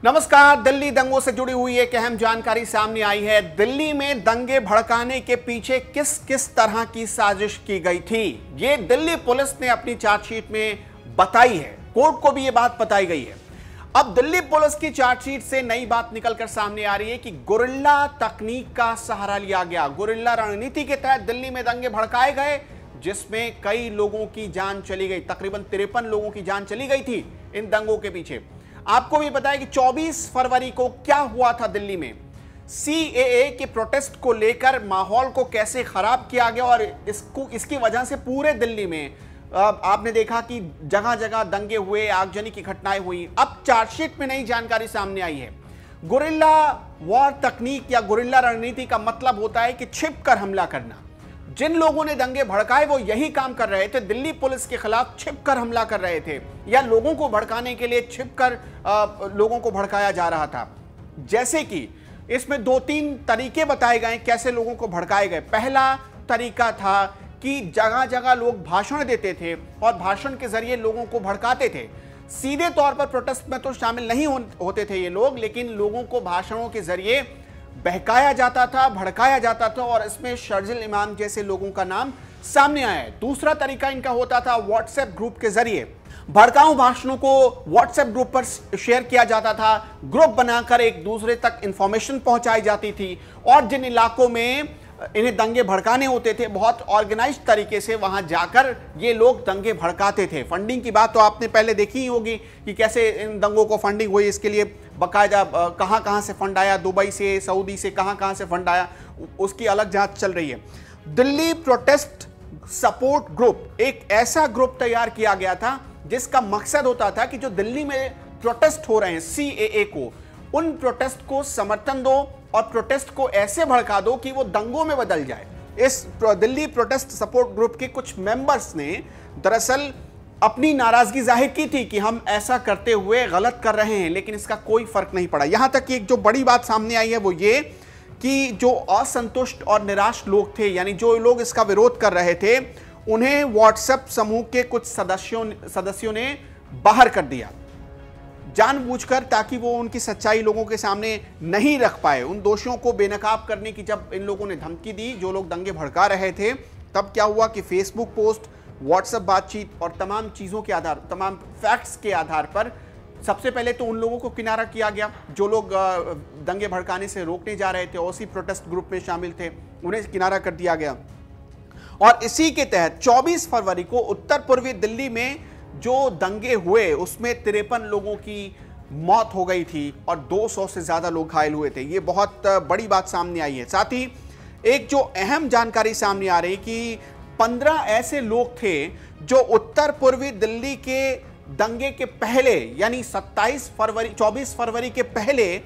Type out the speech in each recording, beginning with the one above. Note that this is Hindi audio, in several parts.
नमस्कार। दिल्ली दंगों से जुड़ी हुई एक अहम जानकारी सामने आई है। दिल्ली में दंगे भड़काने के पीछे किस किस तरह की साजिश की गई थी, ये दिल्ली पुलिस ने अपनी चार्जशीट में बताई है। कोर्ट को भी ये बात बताई गई है। अब दिल्ली पुलिस की चार्जशीट से नई बात निकलकर सामने आ रही है कि गुरिल्ला तकनीक का सहारा लिया गया। गुरिल्ला रणनीति के तहत दिल्ली में दंगे भड़काए गए, जिसमें कई लोगों की जान चली गई। तकरीबन 53 लोगों की जान चली गई थी इन दंगों के पीछे। आपको भी बताया कि 24 फरवरी को क्या हुआ था दिल्ली में। सीएए के प्रोटेस्ट को लेकर माहौल को कैसे खराब किया गया और इसकी वजह से पूरे दिल्ली में आपने देखा कि जगह जगह दंगे हुए, आगजनी की घटनाएं हुई। अब चार्जशीट में नई जानकारी सामने आई है। गुरिल्ला वॉर तकनीक या गुरिल्ला रणनीति का मतलब होता है कि छिपकर हमला करना। जिन लोगों ने दंगे भड़काए वो यही काम कर रहे थे। दिल्ली पुलिस के खिलाफ छिपकर हमला कर रहे थे या लोगों को भड़काने के लिए छिपकर लोगों को भड़काया जा रहा था। जैसे कि इसमें 2-3 तरीके बताए गए कैसे लोगों को भड़काए गए। पहला तरीका था कि जगह जगह लोग भाषण देते थे और भाषण के जरिए लोगों को भड़काते थे। सीधे तौर पर प्रोटेस्ट में तो शामिल नहीं होते थे ये लोग, लेकिन लोगों को भाषणों के जरिए बहकाया जाता था, भड़काया जाता था और इसमें शर्जिल इमाम जैसे लोगों का नाम सामने आया है। दूसरा तरीका इनका होता था व्हाट्सएप ग्रुप के जरिए भड़काऊ भाषणों को व्हाट्सएप ग्रुप पर शेयर किया जाता था। ग्रुप बनाकर एक दूसरे तक इंफॉर्मेशन पहुंचाई जाती थी और जिन इलाकों में इन्हें दंगे भड़काने होते थे, बहुत ऑर्गेनाइज्ड तरीके से वहां जाकर ये लोग दंगे भड़काते थे। फंडिंग की बात तो आपने पहले देखी ही होगी कि कैसे इन दंगों को फंडिंग हुई। इसके लिए बाकायदा कहां से फंड आया, दुबई से, सऊदी से, कहां से फंड आया, उसकी अलग जांच चल रही है। दिल्ली प्रोटेस्ट सपोर्ट ग्रुप एक ऐसा ग्रुप तैयार किया गया था जिसका मकसद होता था कि जो दिल्ली में प्रोटेस्ट हो रहे हैं सीएए को, उन प्रोटेस्ट को समर्थन दो और प्रोटेस्ट को ऐसे भड़का दो कि वो दंगों में बदल जाए। इस दिल्ली प्रोटेस्ट सपोर्ट ग्रुप के कुछ मेंबर्स ने दरअसल अपनी नाराजगी जाहिर की थी कि हम ऐसा करते हुए गलत कर रहे हैं, लेकिन इसका कोई फर्क नहीं पड़ा। यहां तक कि एक जो बड़ी बात सामने आई है वो ये कि जो असंतुष्ट और निराश लोग थे, यानी जो लोग इसका विरोध कर रहे थे, उन्हें व्हाट्सएप समूह के कुछ सदस्यों ने बाहर कर दिया जानबूझकर, ताकि वो उनकी सच्चाई लोगों के सामने नहीं रख पाए। उन दोषियों को बेनकाब करने की जब इन लोगों ने धमकी दी, जो लोग दंगे भड़का रहे थे, तब क्या हुआ कि फेसबुक पोस्ट, व्हाट्सएप बातचीत और तमाम चीज़ों के आधार, तमाम फैक्ट्स के आधार पर सबसे पहले तो उन लोगों को किनारा किया गया जो लोग दंगे भड़काने से रोकने जा रहे थे, उसी प्रोटेस्ट ग्रुप में शामिल थे, उन्हें किनारा कर दिया गया। और इसी के तहत 24 फरवरी को उत्तर पूर्वी दिल्ली में जो दंगे हुए उसमें 53 लोगों की मौत हो गई थी और 200 से ज्यादा लोग घायल हुए थे। ये बहुत बड़ी बात सामने आई है। साथ ही एक जो अहम जानकारी सामने आ रही कि 15 ऐसे लोग थे जो उत्तर पूर्वी दिल्ली के दंगे के पहले, यानी 24 फरवरी के पहले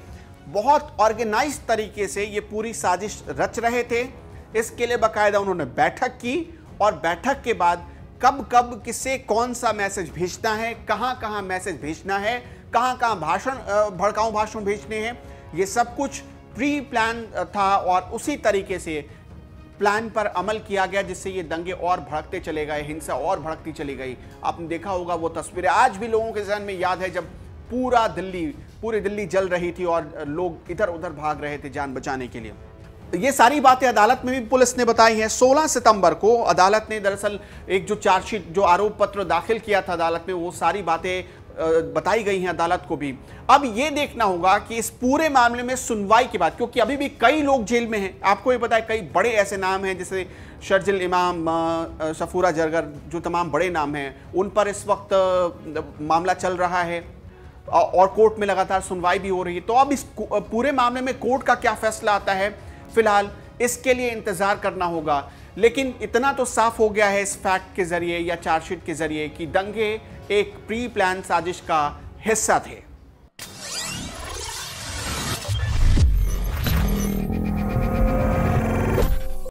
बहुत ऑर्गेनाइज तरीके से ये पूरी साजिश रच रहे थे। इसके लिए बाकायदा उन्होंने बैठक की और बैठक के बाद कब कब किसे कौन सा मैसेज भेजना है, कहां मैसेज भेजना है, कहां भड़काऊ भाषण भेजने हैं, ये सब कुछ प्री प्लान था और उसी तरीके से प्लान पर अमल किया गया, जिससे ये दंगे और भड़कते चले गए, हिंसा और भड़कती चली गई। आपने देखा होगा वो तस्वीरें आज भी लोगों के ज़हन में याद है, जब पूरी दिल्ली जल रही थी और लोग इधर उधर भाग रहे थे जान बचाने के लिए। ये सारी बातें अदालत में भी पुलिस ने बताई हैं। 16 सितंबर को अदालत ने दरअसल एक जो चार्जशीट, जो आरोप पत्र दाखिल किया था अदालत में, वो सारी बातें बताई गई हैं अदालत को भी। अब ये देखना होगा कि इस पूरे मामले में सुनवाई के बाद, क्योंकि अभी भी कई लोग जेल में हैं, आपको ये पता है, कई बड़े ऐसे नाम हैं जैसे शर्जिल इमाम, सफूरा जरगर, जो तमाम बड़े नाम हैं, उन पर इस वक्त मामला चल रहा है और कोर्ट में लगातार सुनवाई भी हो रही है। तो अब इस पूरे मामले में कोर्ट का क्या फैसला आता है, फिलहाल इसके लिए इंतजार करना होगा। लेकिन इतना तो साफ हो गया है इस फैक्ट के जरिए या चार्जशीट के जरिए कि दंगे एक प्री प्लान साजिश का हिस्सा थे।